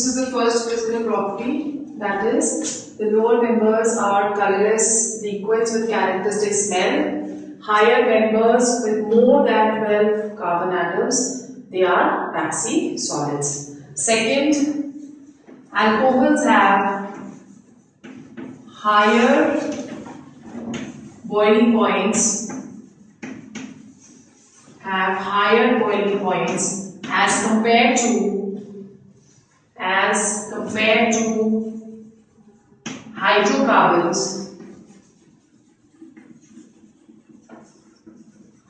this is the first physical property, that is, the lower members are colorless liquids with characteristic smell. Higher members with more than 12 carbon atoms, they are waxy solids. Second, alcohols have higher boiling points, as compared to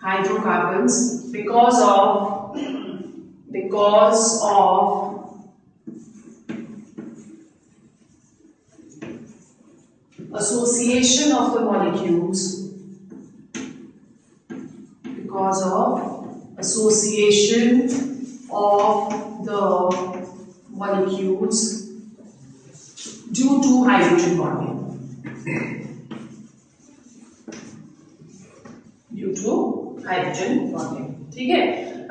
hydrocarbons because of association of the molecules due to hydrogen bonding. ठीक है.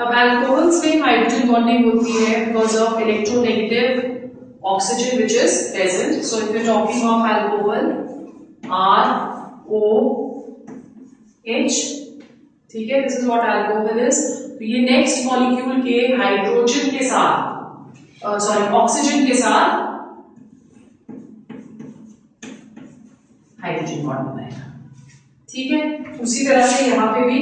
अब alcohols में hydrogen bonding होती है because of electronegative oxygen which is present. So if you're talking of alcohol, ROH, ठीक है, this is what alcohol is. तो ये नेक्स्ट मॉलिक्यूल के हाइड्रोजन के साथ ऑक्सीजन के साथ हाइड्रोजन बॉन्ड बनाएगा. ठीक है, उसी तरह से यहां पे भी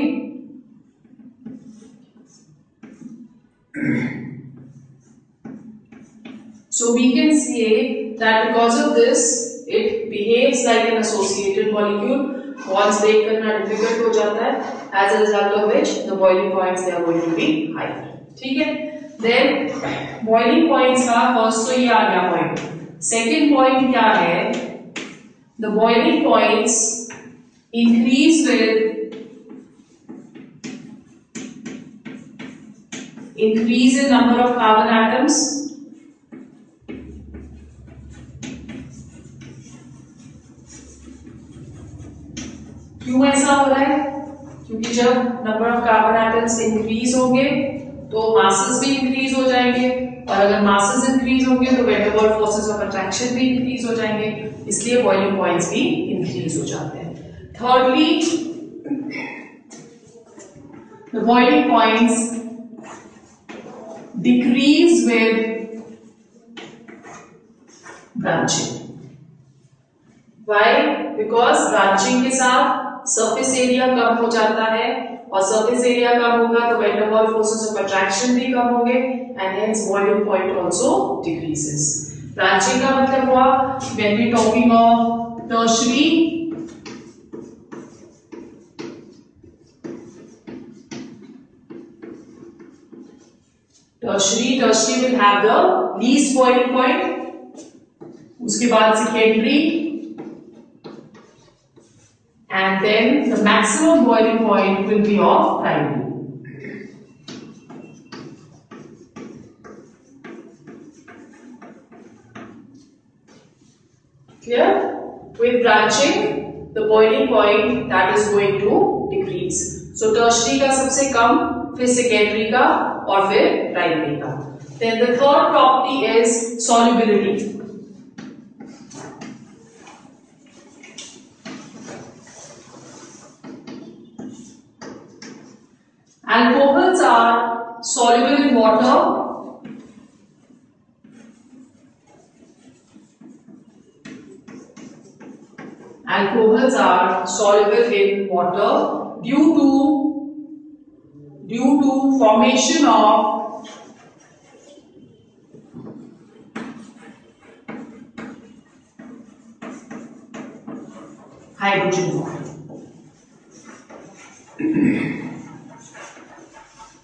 so we can say that because of this it behaves like an associated molecule. Bonds break करना difficult हो जाता है, as a result of which the boiling points they are going to be higher. ठीक है. Then boiling points का first तो ये आ गया point. Second point क्या है? The boiling points increase with increase in number of carbon atoms. क्यों ऐसा हो रहा है? क्योंकि जब number of carbon atoms increase होंगे तो मासेस भी इंक्रीज हो जाएंगे, और अगर मासेस इंक्रीज होंगे तो van der Waals forces of attraction भी इंक्रीज हो जाएंगे, इसलिए बॉइलिंग पॉइंट्स भी इंक्रीज हो जाते हैं. Thirdly, the boiling points decrease with branching. Why? Because branching के साथ सरफेस एरिया कम हो जाता है, और सरफेस एरिया कम होगा तो van der Waals forces of attraction भी कम होंगे, and hence boiling point also decreases. Branching का मतलब हुआ when we talking of tertiary will have the least boiling point, उसके बाद secondary, and then the maximum boiling point will be of primary. Clear? With branching, the boiling point that is going to decrease. So tertiary का सबसे कम, फिर secondary का, और फिर primary का. Then the third property is solubility. Alcohols are soluble in water. Alcohols are soluble in water due to formation of hydrogen bond.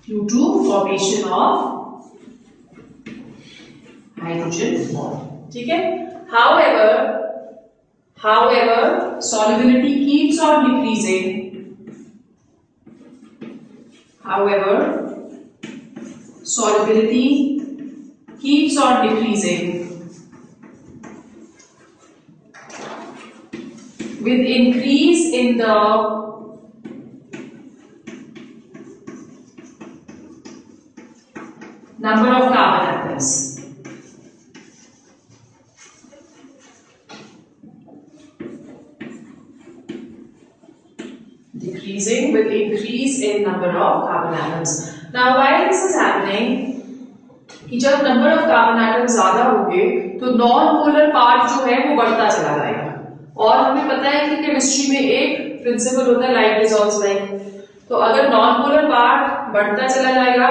Due to formation of hydrogen bond. ठीक है. However, solubility keeps on decreasing. With increase in the number of carbon atoms. decreasing with increase in number of carbon atoms. Now why this is happening कि जब number of carbon atom ज्यादा होंगे तो non polar part जो है वो बढ़ता चला जाएगा, और हमें पता है कि केमिस्ट्री में एक प्रिंसिपल होता है लाइक डिसॉल्व्स लाइक। तो अगर नॉन पोलर पार्ट बढ़ता चला जाएगा,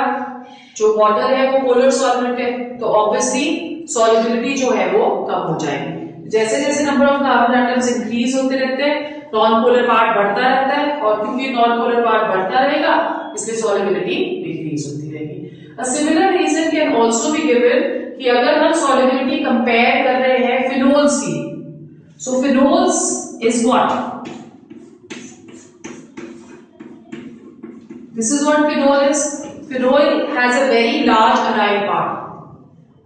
जो वाटर है वो पोलर सॉल्वेंट है, तो ऑब्वियसली सॉल्युबिलिटी जो है वो कम हो जाएगी। जैसे जैसे number of carbon atoms increase होते रहते हैं नॉन पोलर पार्ट बढ़ता रहता है, और क्योंकि नॉन पोलर पार्ट बढ़ता रहेगा इसलिए सॉल्युबिलिटी डिक्रीज होती रहेगी। A similar reason can also be given कि अगर हम solubility compare कर रहे हैं phenols की, so phenols is what? This is what phenol is. Phenol has a very large aryl part,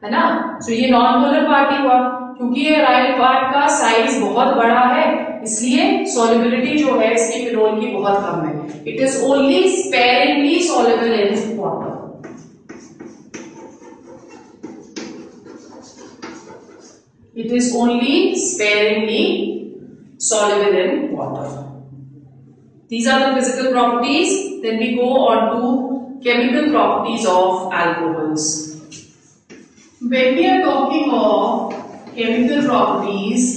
है ना? So ये non-polar part ही हुआ, क्योंकि ये aryl part का size बहुत बड़ा है इसलिए solubility जो है इसकी phenol की बहुत कम है. It is only sparingly soluble in water. It is only sparingly soluble in water. These are the physical properties. Then we go on to chemical properties of alcohols. When we are talking of chemical properties,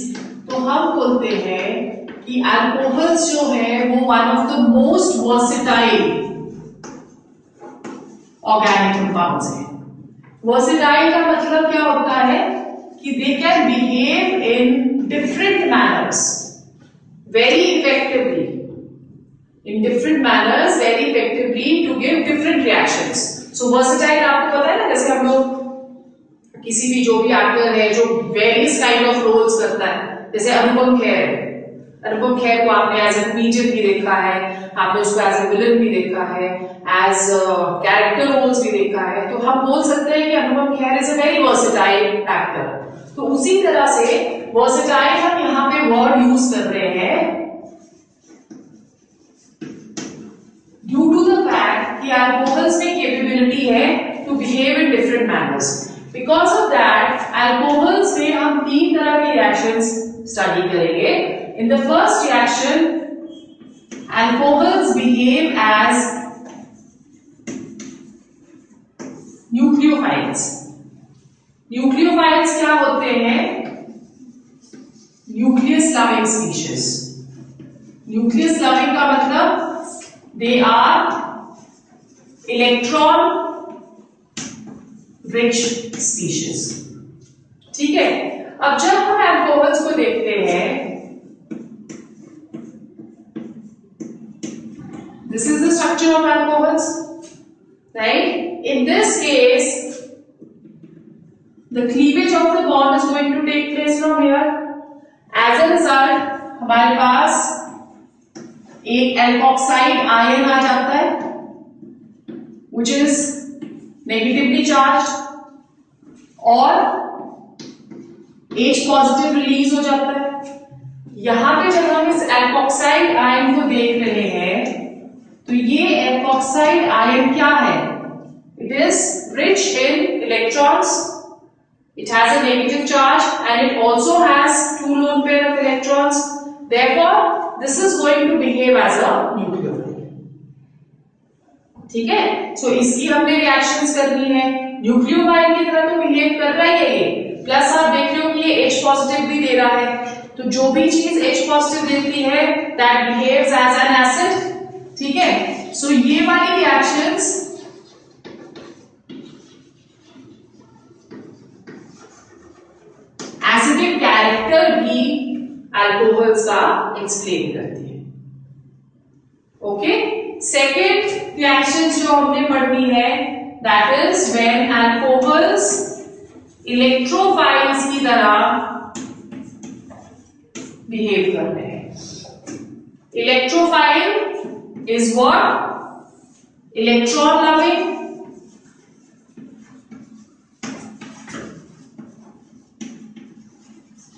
तो हम बोलते हैं कि alcohols जो है वो one of the most versatile organic compounds है। Versatile का मतलब क्या होता है कि they can behave in different manners very effectively, in different manners very effectively to give different reactions. So versatile आपको पता है ना, जैसे हम लोग किसी भी जो भी एक्टर है जो various kind of roles करता है, जैसे अनुपम खेर है, अनुपम खेर को आपने एज ए कॉमेडियन भी देखा है, आपने उसको एज ए विलन भी देखा है, एज कैरेक्टर रोल्स भी देखा है, तो हम बोल सकते हैं कि Anupam Kher is a very versatile actor. तो उसी तरह से वर्सेटाइल हम यहाँ पे वर्ड यूज कर रहे हैं ड्यू टू द फैक्ट कि अल्कोहल्स में कैपेबिलिटी है to behave in different manners. Because of that alcohols में हम तीन तरह के रिएक्शंस स्टडी करेंगे। In the first reaction alcohols behave as nucleophiles. Nucleophiles क्या होते हैं? Nucleus loving species. Nucleus loving का मतलब they are electron rich species. ठीक है, अब जब हम अल्कोहल्स को देखते हैं, this is the structure of alcohols, right? In this case the cleavage of the bond is going to take place from here. As a result, हमारे पास एक एल्कोक्साइड आयन आ जाता है, which is negatively charged, और H positive release हो जाता है। यहां पे जब हम इस एल्कोक्साइड आयन को देख रहे हैं, तो ये एल्कोक्साइड आयन क्या है? It is rich in electrons. It has a negative charge and it also has two lone pair of electrons. Therefore, this is going to behave as a nucleophile. ठीक है? So इसकी हमने reactions करनी है। Nucleophile की तरह तो behave कर रहा है ये, प्लस आप देख रहे हो कि ये H पॉजिटिव भी दे रहा है, तो जो भी चीज H पॉजिटिव देती है that behaves as an acid। ठीक है? So ये वाली reactions एसिडिक कैरेक्टर भी अल्कोहल्स का एक्सप्लेन करती है। ओके, सेकेंड रिएक्शन जो हमने पढ़नी है that is when alcohols electrophiles की तरह बिहेव करते हैं। Electrophile is what? Electron loving,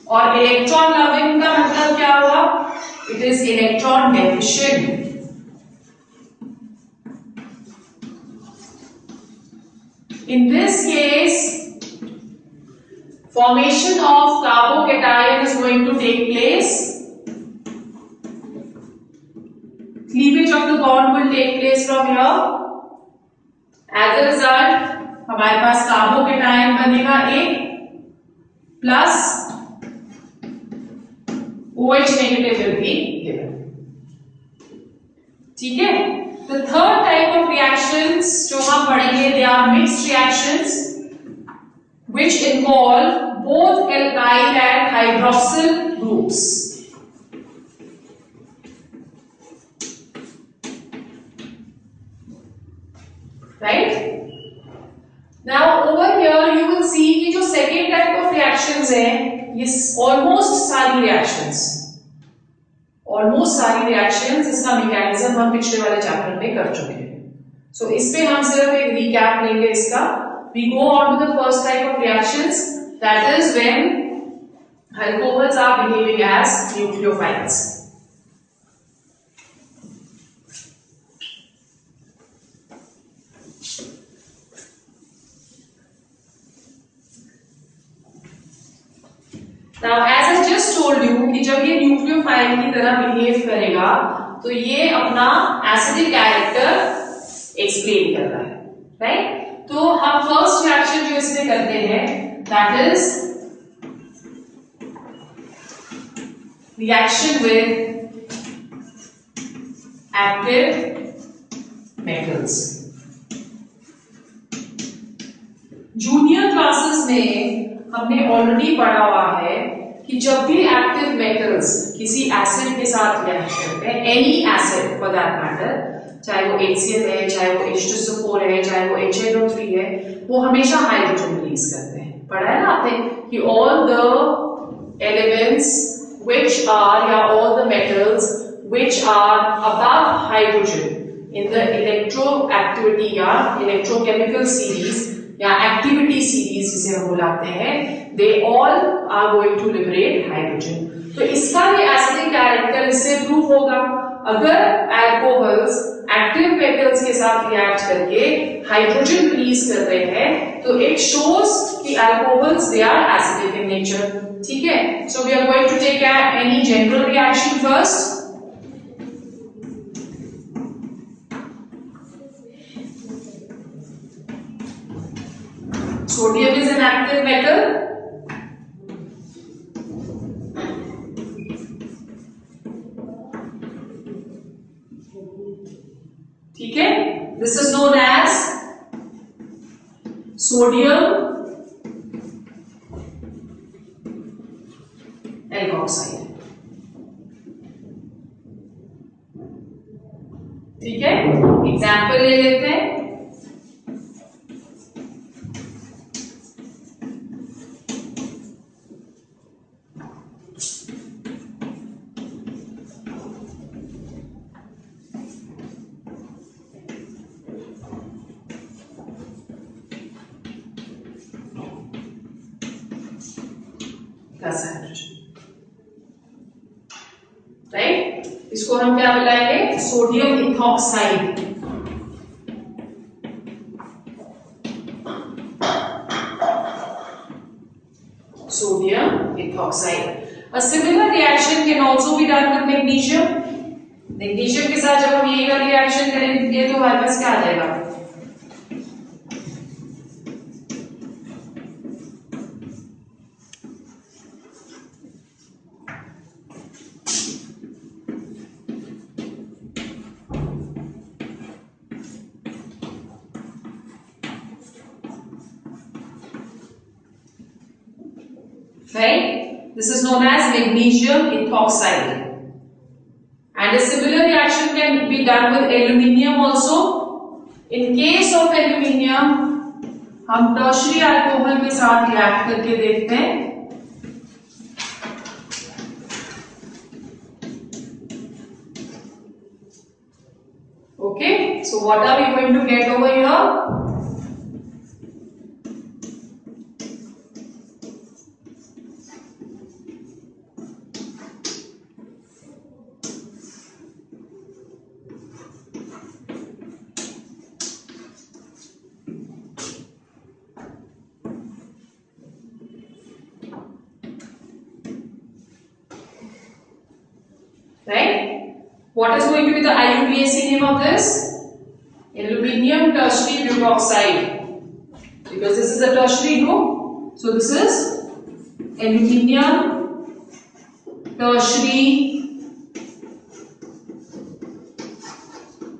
और इलेक्ट्रॉन लविंग का मतलब क्या हुआ? It is electron deficient. In this case formation of carbocation is going to take place. cleavage of the bond will take place from here. As a result, हमारे पास carbocation बनेगा एक plus OH negative will be given. ठीक है? The third type of reactions जो हम पढ़ेंगे, they are mixed reactions which involve both alkyl and hydroxyl groups. Right? Now over here you will see कि जो second type of reactions है, ये almost सारी reactions इसका mechanism हम पिछले वाले चैप्टर में कर चुके हैं. So इस पे हम सिर्फ एक recap लेंगे इसका. We go on to the first type of reactions, that is when alcohols are behaving as nucleophiles. Now, as I just told you कि जब ये न्यूक्लियोफाइल की तरह बिहेव करेगा तो ये अपना एसिडिक कैरेक्टर एक्सप्लेन कर रहा है, राइट? तो हम फर्स्ट रिएक्शन जो इसमें करते हैं that is reaction with active metals. Junior classes में हमने ऑलरेडी पढ़ा हुआ है कि जब भी एक्टिव मेटल्स किसी एसिड के साथ रिएक्ट करते हैं, any acid for that matter, चाहे वो HCl है, चाहे वो H2SO4 है, चाहे वो HNO3 है, वो हमेशा हाइड्रोजन रिलीज करते हैं. पढ़ा है ना आपने कि all the elements which are या all the metals which are above hydrogen in the electroactivity या इलेक्ट्रोकेमिकल सीरीज या एक्टिविटी सीरीज जिसे हम बुलाते हैं, they all are going to liberate hydrogen. तो इसका भी एसिडिक कैरेक्टर इससे प्रूव होगा. अगर अल्कोहल्स एक्टिव मेटल्स के साथ रिएक्ट करके हाइड्रोजन रिलीज कर रहे हैं तो इट शोज कि alcohols they are acidic in nature. ठीक है? So we are going to take any general reaction first. Sodium is an active metal. ठीक है? This is known as sodium alkoxide. ठीक है? एग्जाम्पल ले लेते हैं. राइट? इसको हम क्या बुलाएंगे? Sodium ethoxide. Sodium ethoxide. A similar reaction can also be done with magnesium. Magnesium के साथ जब हम ये वाली रिएक्शन करेंगे तो हमारे पास क्या आ जाएगा? Right? This is known as magnesium ethoxide. And a similar reaction can be done with aluminium also. In case of aluminium, हम टर्शरी अल्कोहल के साथ रिएक्ट करके देखते हैं. Okay, so what are we going to get over here? Right? What is going to be the IUPAC name of this? Aluminium tertiary butoxide, because this is a tertiary group. So this is aluminium tertiary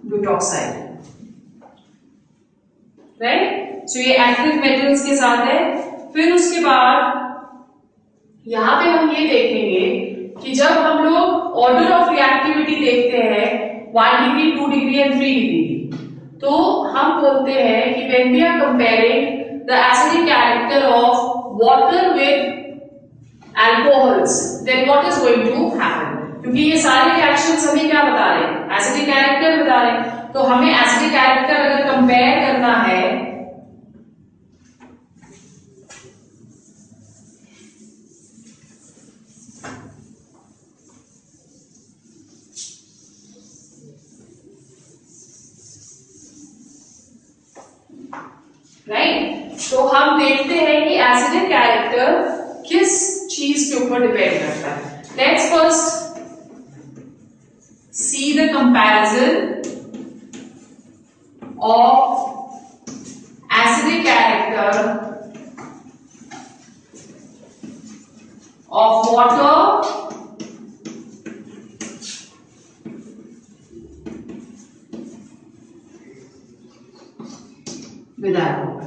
butoxide, right? So ये active metals के साथ है। फिर उसके बाद यहां पे हम ये देखेंगे कि जब हम लोग ऑर्डर ऑफ रिएक्टिविटी देखते हैं 1 डिग्री, 2 डिग्री एंड 3 डिग्री, तो हम बोलते हैं कि when we are comparing the acidic character of water with alcohols, then what is going to happen? क्योंकि ये सारे रिएक्शंस हमें क्या बता रहे हैं? एसिडिक कैरेक्टर बता रहे हैं। तो हमें एसिडिक कैरेक्टर अगर कंपेयर करना है राइट, तो हम देखते हैं कि एसिडिक कैरेक्टर किस चीज के ऊपर डिपेंड करता है। Let's first see the comparison of acidic character of water with alcohol.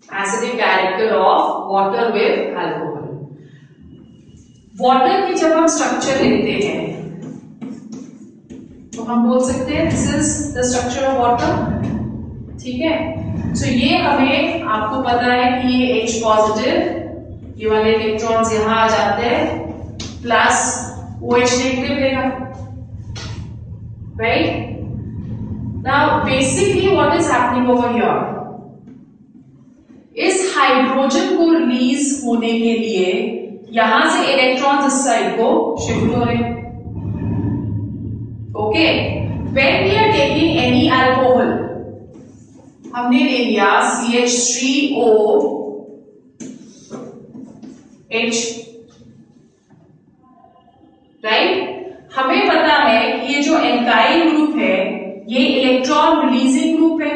Acidic character of water with alcohol. Water की जब हम स्ट्रक्चर लेते हैं तो हम बोल सकते हैं this is the structure of water, ठीक है। सो ये हमें, आपको पता है कि ये H पॉजिटिव, ये वाले इलेक्ट्रॉन्स यहां आ जाते हैं, प्लस OH नेगेटिव रहेगा, right. Now basically what is happening over here, इस हाइड्रोजन को रिलीज होने के लिए यहां से इलेक्ट्रॉन्स इस साइड को शिफ्ट हो रहे हैं, okay. When we are taking any alcohol, हमने ले लिया CH3OH, राइट। हमें पता है कि ये जो एल्काइल ग्रुप है ये इलेक्ट्रॉन रिलीजिंग ग्रुप है।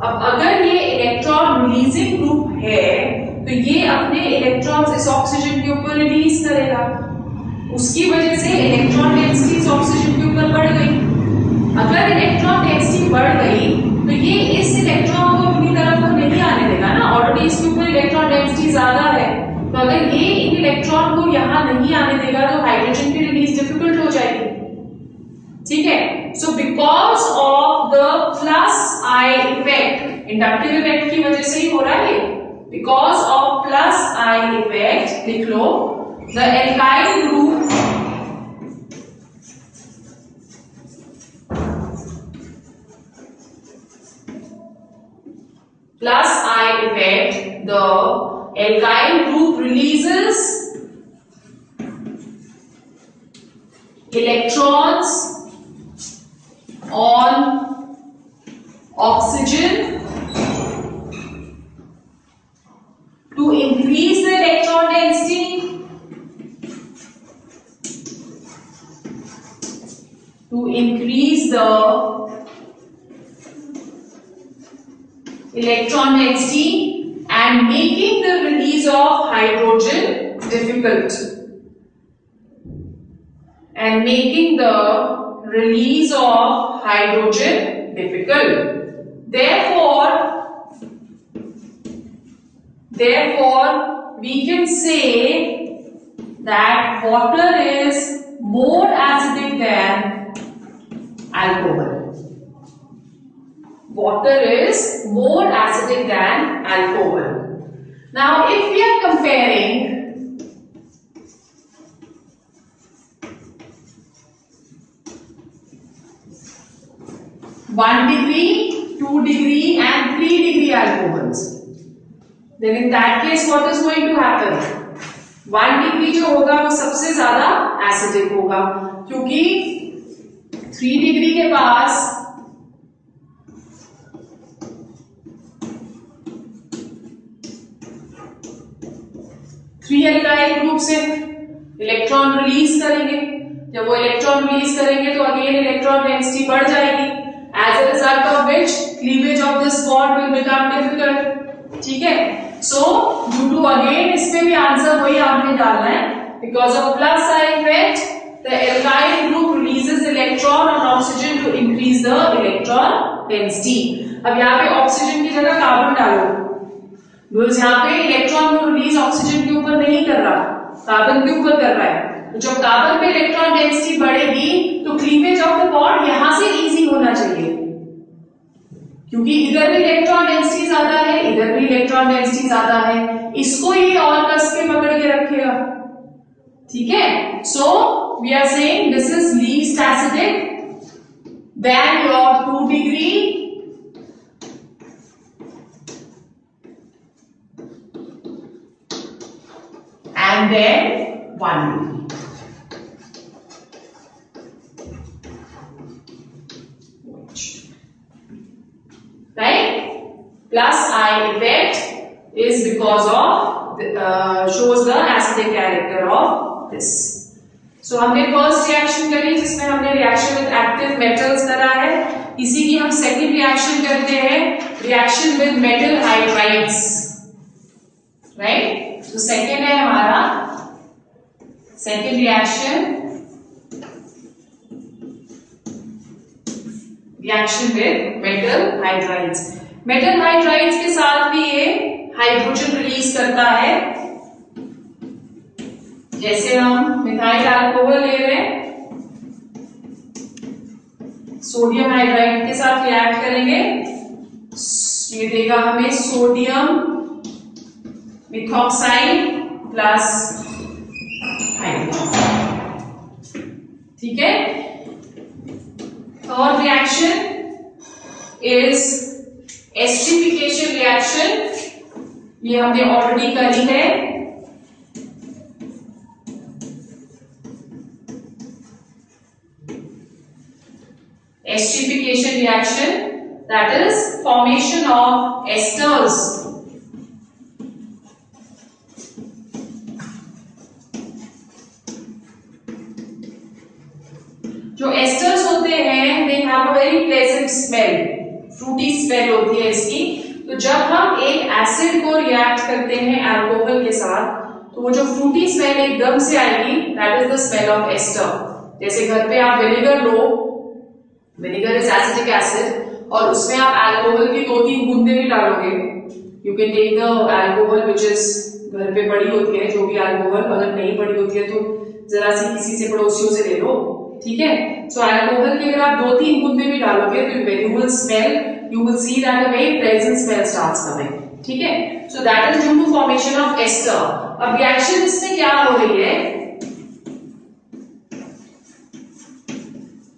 अब अगर ये इलेक्ट्रॉन रिलीजिंग ग्रुप है तो ये अपने इलेक्ट्रॉन्स इस ऑक्सीजन के ऊपर रिलीज करेगा, उसकी वजह से इलेक्ट्रॉन डेंसिटी इस ऑक्सीजन के ऊपर बढ़ गई। अगर इलेक्ट्रॉन डेंसिटी बढ़ गई तो ये इस इलेक्ट्रॉन को अपनी तरफ तो नहीं आने देगा ना, ऑलरेडी इसके ऊपर इलेक्ट्रॉन डेंसिटी ज्यादा है। तो अगर ये इन इलेक्ट्रॉन को यहां नहीं आने देगा तो हाइड्रोजन की रिलीज डिफिकल्ट हो जाएगी, ठीक है। So because of the plus I effect, inductive effect की वजह से ही हो रहा है, because of plus I effect, लिख लो, the alkyl group plus I effect, the alkyl group releases electrons on oxygen to increase the electron density, to increase the electron density and making the release of hydrogen difficult, and making the release of hydrogen difficult. Therefore we can say that water is more acidic than alcohol. Water is more acidic than alcohol. Now, if we are comparing (1 degree, 2 degree, and 3 degree alcohols), then in that case, what is going to happen? 1 degree जो होगा वो सबसे ज्यादा acidic होगा, क्योंकि 3 degree के पास three alkyl group से electron release करेंगे, जब वो इलेक्ट्रॉन रिलीज करेंगे तो अगेन इलेक्ट्रॉन डेंसिटी बढ़ जाएगी, as a result of which cleavage of this bond will become difficult. ठीक है, सो ड्यू टू अगेन इसमें भी आंसर वही आपने डालना है, because of plus I effect the alkyl group releases electron on oxygen to increase the electron density। अब यहाँ पे ऑक्सीजन की जगह कार्बन डालो, बिकॉज यहाँ पे इलेक्ट्रॉन को रिलीज ऑक्सीजन के ऊपर नहीं कर रहा, कार्बन के ऊपर कर रहा है। तो जब कार्बन पे इलेक्ट्रॉन डेंसिटी बढ़ेगी तो क्लीवेज ऑफ द बॉन्ड यहां से इजी होना चाहिए, क्योंकि इधर भी इलेक्ट्रॉन डेंसिटी ज्यादा है, इधर भी इलेक्ट्रॉन डेंसिटी ज्यादा है, इसको ये और कस के पकड़ के रखेगा। ठीक है, so we are saying this is least acidic then your 2 degree and then 1 degree. Right? Plus I effect is because of shows the acidic character of this. So हमने फर्स्ट रिएक्शन करी जिसमें हमने रिएक्शन विद एक्टिव मेटल्स करा है, इसी की हम second reaction करते हैं, reaction with metal hydrides. Right, तो सेकेंड है हमारा second reaction with metal hydrides. Metal hydrides के साथ भी ये हाइड्रोजन रिलीज करता है, जैसे हम मिथाइल अल्कोहल ले रहे हैं, सोडियम हाइड्राइड के साथ रिएक्ट करेंगे, ये देगा हमें सोडियम मिथॉक्साइड प्लस हाइड्रोजन। ठीक है, third reaction is esterification reaction, ये हमने ऑलरेडी करी है। Esterification reaction, that is formation of esters। जो एस्टर्स होते हैं they have a very pleasant smell, Frooti smell होती है इसकी। तो जब हम एक एसिड को रिएक्ट करते हैं अल्कोहल के साथ तो वो जो फ्रूटी स्मेल एकदम से आएगी, that is the smell of ester. जैसे घर पे आप विनेगर लो, विनेगर इज एसिटिक एसिड, और उसमें आप अल्कोहल की 2-3 बूंदे भी डालोगे, you can take the alcohol which is घर पे पड़ी होती है, जो भी अल्कोहल, अगर नहीं पड़ी होती है तो जरा सी किसी से पड़ोसियों से ले लो। ठीक है, सो अल्कोहल की अगर आप 2-3 बूंदे भी डालोगे तो you will smell, you will see that a very pleasant smell starts coming. ठीक है, so that is due to formation of ester. अब रिएक्शन इसमें क्या हो रही है,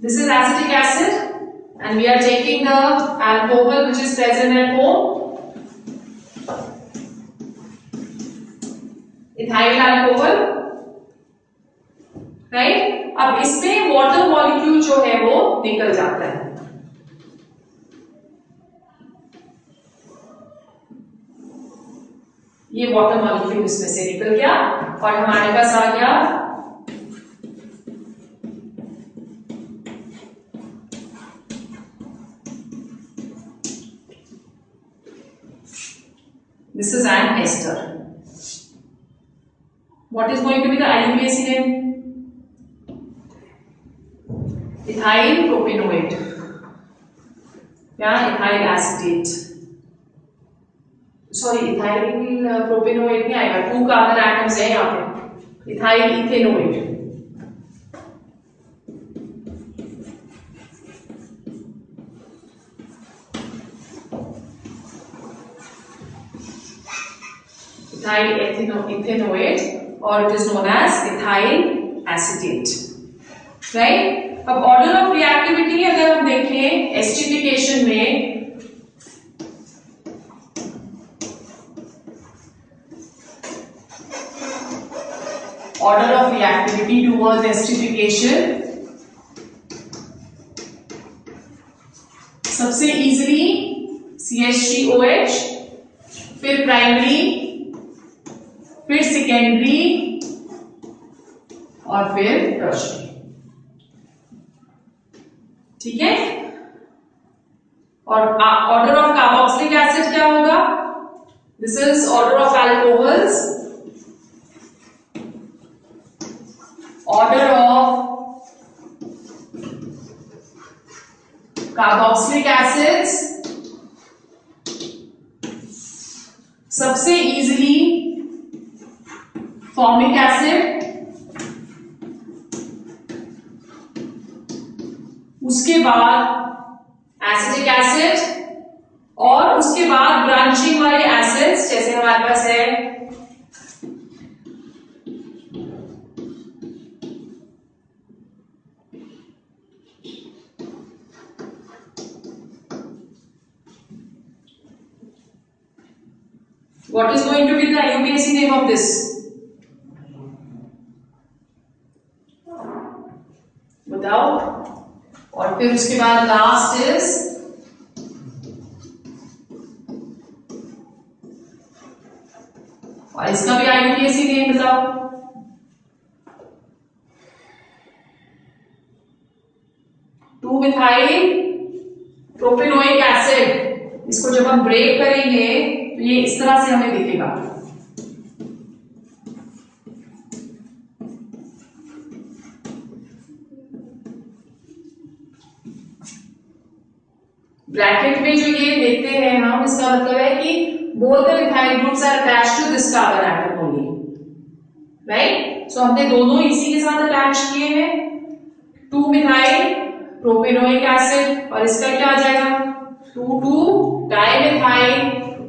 this is acetic acid and we are taking the alcohol which is present at home, ethyl alcohol, right? अब इसमें वाटर मॉलिक्यूल जो है वो निकल जाता है, ये वाटर मॉलिक्यूल इसमें से निकल गया और हमारे पास आ गया this is an ester. What is going to be the IUPAC name? Ethyl propanoate या ethyl acetate। Sorry, ethyl propanoate नहीं आएगा, 2 कार्बन एटम्स है यहाँ पे, ethyl ethanoate। ethyl ethanoate or it is known as ethyl acetate, right? अब order of reactivity अगर हम देखें एस्टरिफिकेशन में, order of reactivity towards esterification, सबसे इजीली CH3OH, फिर प्राइमरी, फिर सेकेंडरी और फिर टर्शियरी। ठीक है। और ऑर्डर ऑफ कार्बोक्सिलिक एसिड क्या होगा? This is order of alcohols, order of carboxylic acids सबसे इजीली फॉर्मिक एसिड, उसके बाद एसिटिक एसिड, और उसके बाद ब्रांचिंग वाले एसिड्स जैसे हमारे पास है what is going to be the UPSC name of this? बताओ। और फिर उसके बाद लास्ट इज और इसका भी IUPAC नेम बताओ। Two methyl propanoic acid. इसको जब हम ब्रेक करेंगे तो ये इस तरह से हमें दिखेगा। ब्रैकेट में जो ये देखते हैं हम, इसका मतलब है कि both the methyl groups are attached to this carbon atom only, right? So हमने दोनों इसी के साथ अटैच किए हैं, 2-methyl प्रोपेनोइक एसिड, और इसका क्या आ जाएगा 2,2-dimethyl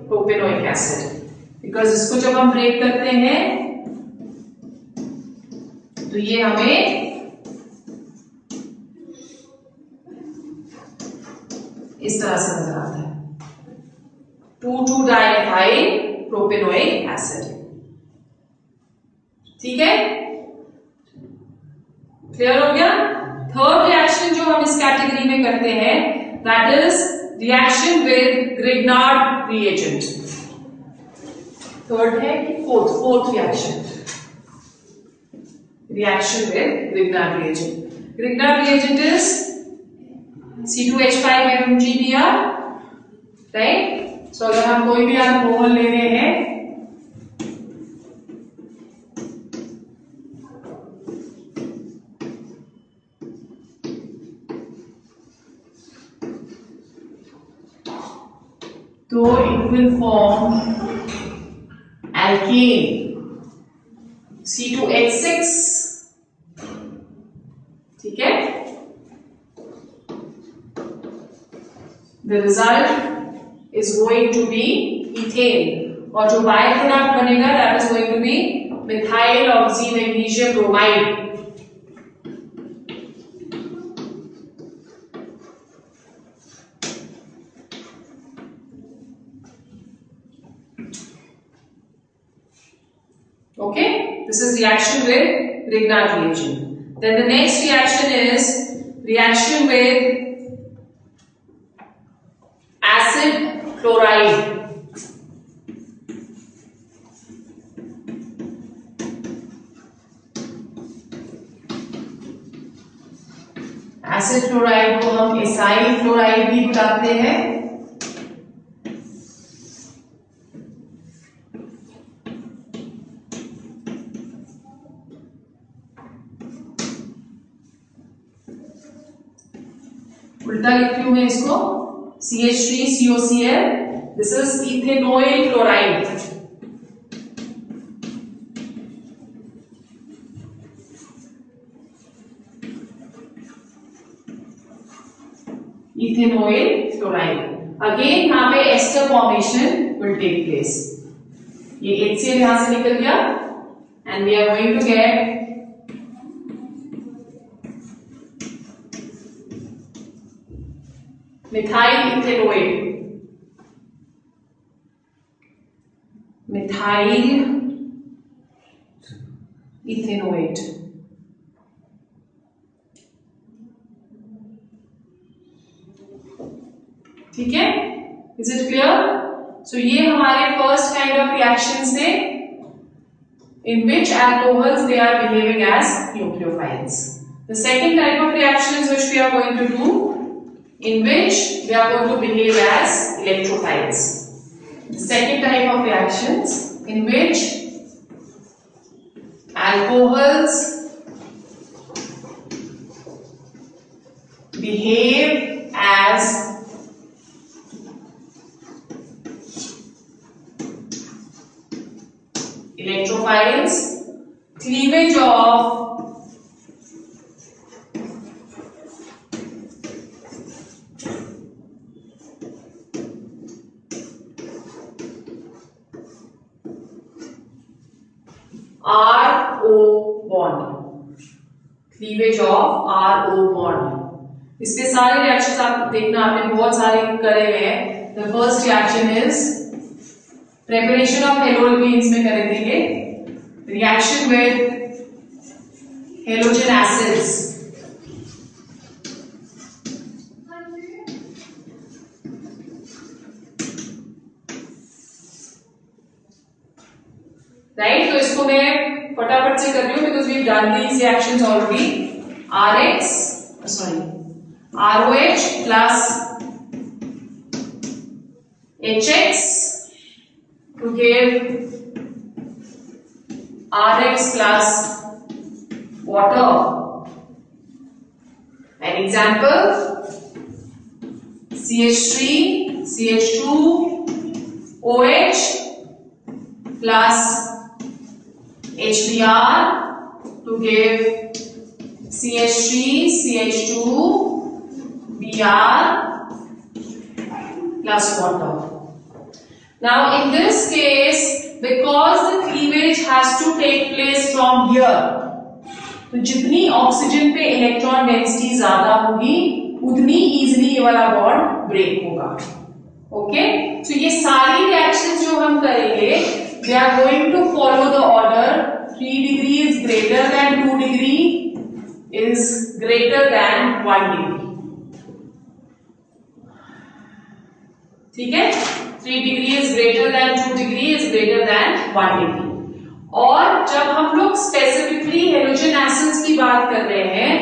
प्रोपेनोइक एसिड। बिकॉज इसको जब हम ब्रेक करते हैं तो ये हमें इस तरह से नजर आता है, 2,2-dimethyl प्रोपेनोइक एसिड। ठीक है, क्लियर हो गया। थर्ड रिएक्शन जो हम इस कैटेगरी में करते हैं that is reaction with Grignard reagent. Third है कि fourth reaction, reaction with Grignard reagent. Grignard reagent is C2H5MgBr, right. So अगर हम कोई भी अल्कोहल ले रहे हैं तो it will form alkane C2H6, ठीक है। The result is going to be ethane, और जो बाय प्रोडक्ट बनेगा that is going to be methyl oxymagnesium bromide। Okay, this is reaction with Grignard reagent. Then the next reaction is reaction with acid chloride. Acid chloride को हम acyl chloride भी बताते हैं। उल्टा लिखती हूं मैं इसको, CH3COCl, this is ethanoyl chloride. Ethanoyl chloride, again यहाँ पे ester formation will take place. ये HCl यहां से निकल गया and we are going to get methyl ethanoate, methyl ethanoate। ठीक है, इज इट क्लियर? सो ये हमारे फर्स्ट काइंड ऑफ रिएक्शंस थे in which alcohols they are behaving as nucleophiles. The second type of reactions which we are are going to do, in which they are going to behave as electrophiles. The second type of reactions in which alcohols behave as electrophiles, cleavage of RO bond, cleavage of RO bond. इसके सारे reactions आप देखना, आपने बहुत सारे करे हुए हैं. The first reaction is preparation of haloalkanes में करे थे ये reaction with halogen acids. Right, तो इसको मैं फटाफट से कर रही हूं because we done these reactions already. ROH plus HX to give RX plus water. An example, CH3 CH2 OH plus HBr to give CH3 CH2 Br plus water. Now in this case, because the cleavage has to take place from here, तो जितनी oxygen पे electron density ज्यादा होगी उतनी easily ये वाला bond break होगा. Okay, तो ये सारी रिएक्शंस जो हम करेंगे, they are going to follow the order 3 degree is greater than 2 degree is greater than 1 degree. ठीक है, 3 degree is greater than 2 degree is greater than 1 degree. और जब हम लोग स्पेसिफिकली हेलोजन एसिड्स की बात कर रहे हैं,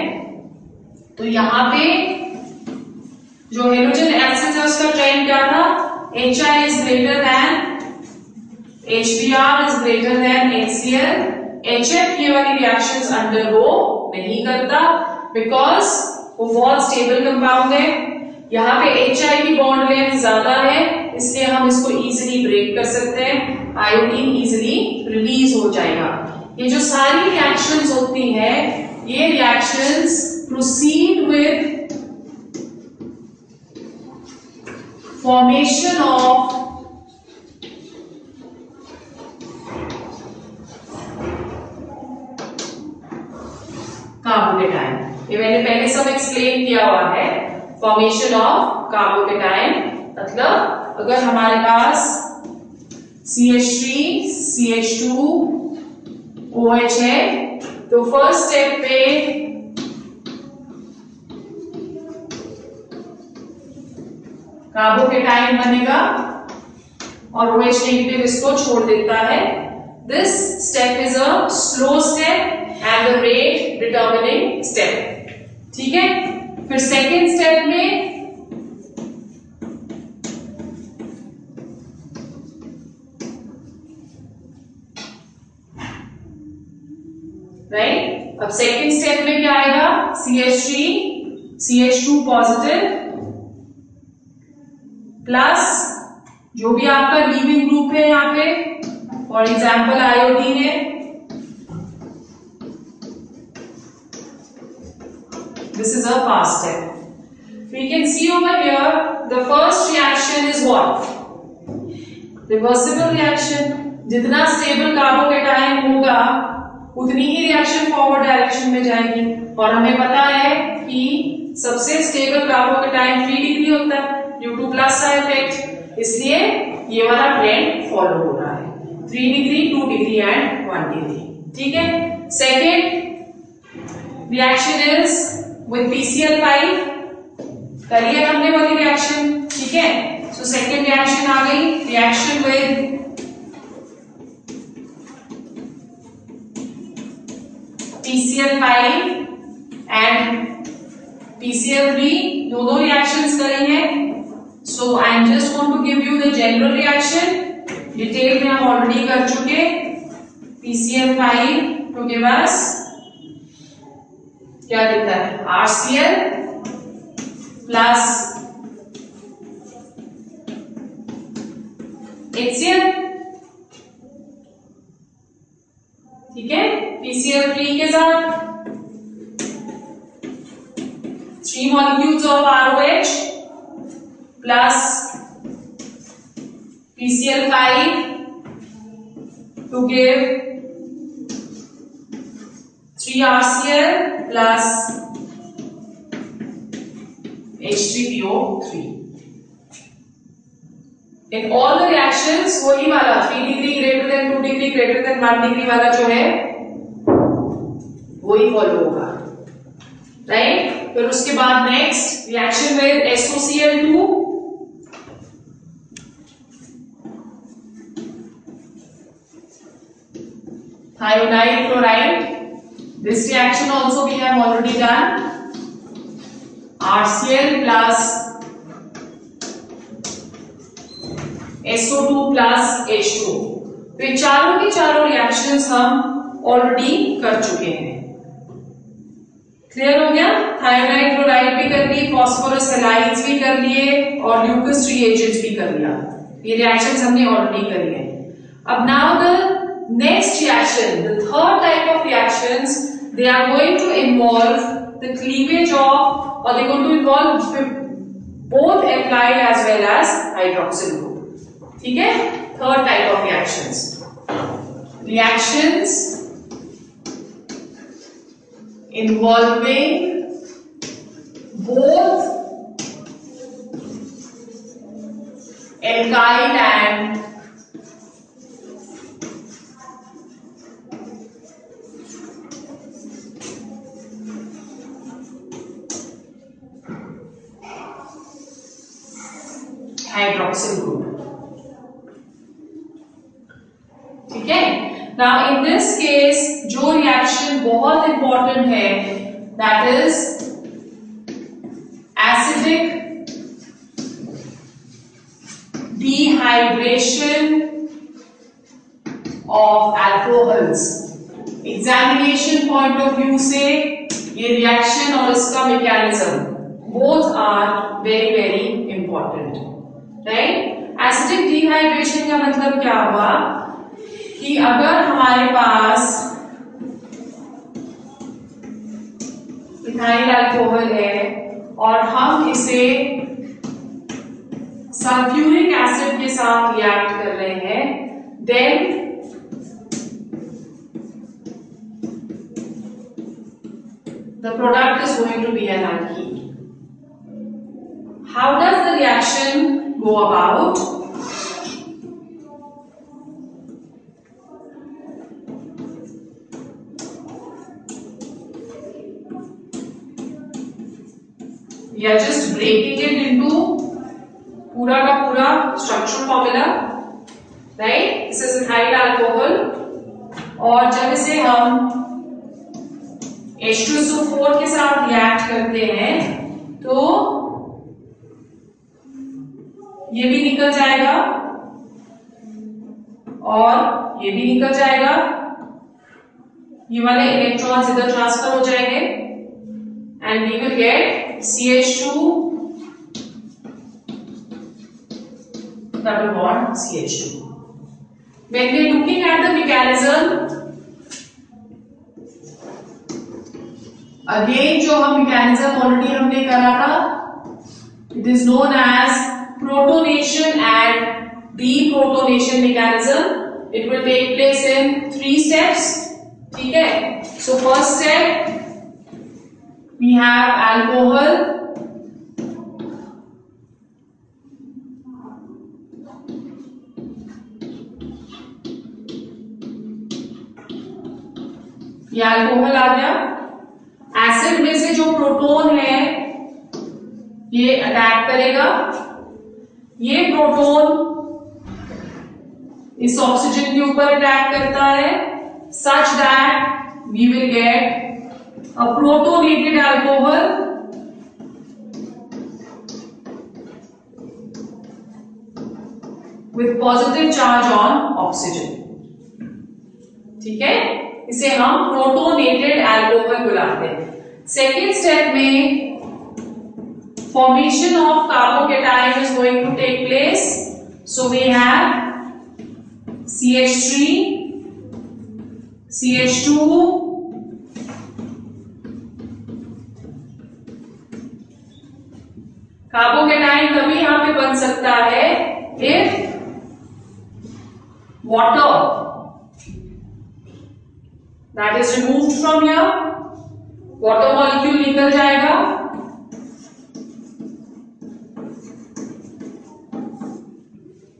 तो यहां पे जो हेलोजन एसिड्स है उसका ट्रेंड क्या था? HI is greater than HBr is greater than HCl. HF ये वाली रिएक्शंस अंडरगो नहीं करता बिकॉज वो बहुत स्टेबल कंपाउंड है. यहाँ पे HI की बॉन्ड लेंथ ज्यादा है, इसलिए हम इसको इजीली ब्रेक कर सकते हैं. आयोडीन इजीली रिलीज हो जाएगा. ये जो सारी रिएक्शंस होती हैं, ये reactions proceed with formation of carbocation. ये मैंने पहले सब एक्सप्लेन किया हुआ है. फॉर्मेशन ऑफ कार्बोकेटाइन मतलब अगर हमारे पास CH3 CH2 OH है, तो फर्स्ट स्टेप पे कार्बोकेटाइन बनेगा और OH नेगेटिव इसको छोड़ देता है. This step is a slow step and the rate determining step. ठीक है, फिर सेकेंड स्टेप में राइट, अब सेकेंड स्टेप में क्या आएगा? CH3 CH2 पॉजिटिव प्लस जो भी आपका लीविंग ग्रुप है यहाँ पे, फॉर एग्जाम्पल आयोडीन है. This is a fast step. We can see over here the first reaction is what? Reversible reaction. जितना स्टेबल कार्बोकेटाइन होगा उतनी ही रिएक्शन फॉरवर्ड डायरेक्शन में जाएगी. और हमें पता है कि सबसे स्टेबल कार्बोकेटाइन 3 डिग्री होता है ड्यू टू प्लस का इफेक्ट, इसलिए ये वाला ट्रेंड फॉलो हो रहा है. 3 डिग्री 2 डिग्री एंड 1 डिग्री. ठीक है, second reaction is with PCl5. करिए हमने वाली रिएक्शन. ठीक है, सो सेकेंड रिएक्शन आ गई, reaction with PCl5 and PCl3 दोनों रिएक्शंस करी है. So I am just going to give you the general reaction. Detail में हम ऑलरेडी कर चुके. PCl5 to give us क्या देता है RCl प्लस HCl. ठीक है. PCl3 के साथ 3 molecules of ROH plus PCl5 to give 3 RCl plus H3PO3. In all the reactions वही वाला 3 degree greater than 2 degree greater than 1 degree वाला जो है वही फॉलो होगा. राइट. फिर उसके बाद next reaction with SOCl2 thionyl chloride. This reaction also we have already done. RCl plus SO2 plus H2. तो चारों के चारों रिएक्शंस हम ऑलरेडी कर चुके हैं. क्लियर हो गया. थायोनाइल क्लोराइड भी कर ली, फॉस्फोरस हैलाइड्स भी कर लिए और ल्यूकस रिएजेंट्स भी कर लिया. ये रिएक्शंस हमने ऑलरेडी करी है. अब now the next reaction, the third type of reactions, they are going to involve the cleavage of, or they are going to involve both alkyl as well as hydroxyl group. ठीक है. Third type of reactions, reactions involving both alkyl and hydroxyl group. ठीक है. Now in this case जो reaction बहुत important है that is acidic dehydration of alcohols. Examination point of view से ये reaction और इसका mechanism both are very very important. Right. Acidic dehydration का मतलब क्या हुआ कि अगर हमारे पास इथाइल अल्कोहल है और हम इसे सल्फ्यूरिक एसिड के साथ रिएक्ट कर रहे हैं, then the product is going to be an alkene. How does the reaction go about? We are just breaking it into पूरा का पूरा structural formula, right? This is ethyl alcohol और जब इसे हम H2SO4 के साथ रिएक्ट करते हैं तो ये भी निकल जाएगा और ये भी निकल जाएगा. ये वाले इलेक्ट्रॉन्स इधर ट्रांसफर हो जाएंगे and we will get CH2 double bond CH2. When we are looking at the mechanism, again जो हम मैकेनिज्म ऑलरेडी हमने करा था, it is known as protonation and deprotonation mechanism. It will take place in 3 steps. ठीक है. So first step we have alcohol, ये alcohol आ गया. एसिड में से जो प्रोटोन है ये अटैक करेगा. ये प्रोटोन इस ऑक्सीजन के ऊपर अटैक करता है such that we will get a protonated alcohol with positive charge on oxygen. ठीक है, इसे हम प्रोटोनेटेड अल्कोहल बुलाते हैं. सेकेंड स्टेप में formation of carbocation is going to take place. So we have CH3, CH2, carbocation तभी यहां पे बन सकता है if water that is removed from here, water molecule निकल जाएगा.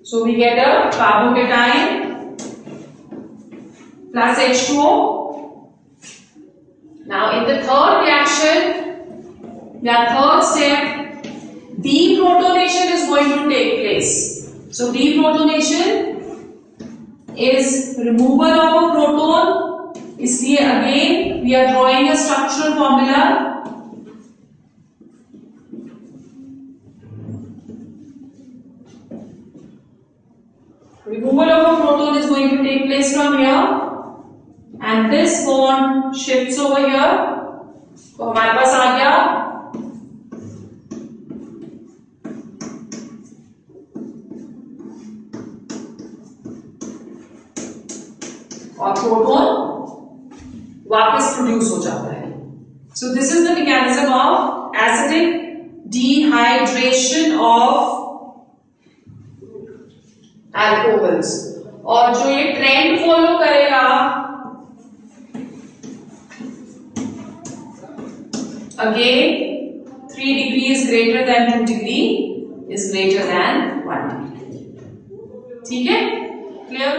So we get a carbocation plus H2O. Now in the third reaction, the third step, deprotonation is going to take place. So deprotonation is removal of a proton. इसलिए again we are drawing a structural formula. Removal of a proton is going to take place from here, and this bond shifts over here. तो हमारे पास आ गया और proton वापस produce हो जाता है. So this is the mechanism of acidic dehydration of alcohols. और जो ये ट्रेंड फॉलो करेगा again 3 degree is greater than 2 degree is greater than 1 degree. ठीक है, क्लियर?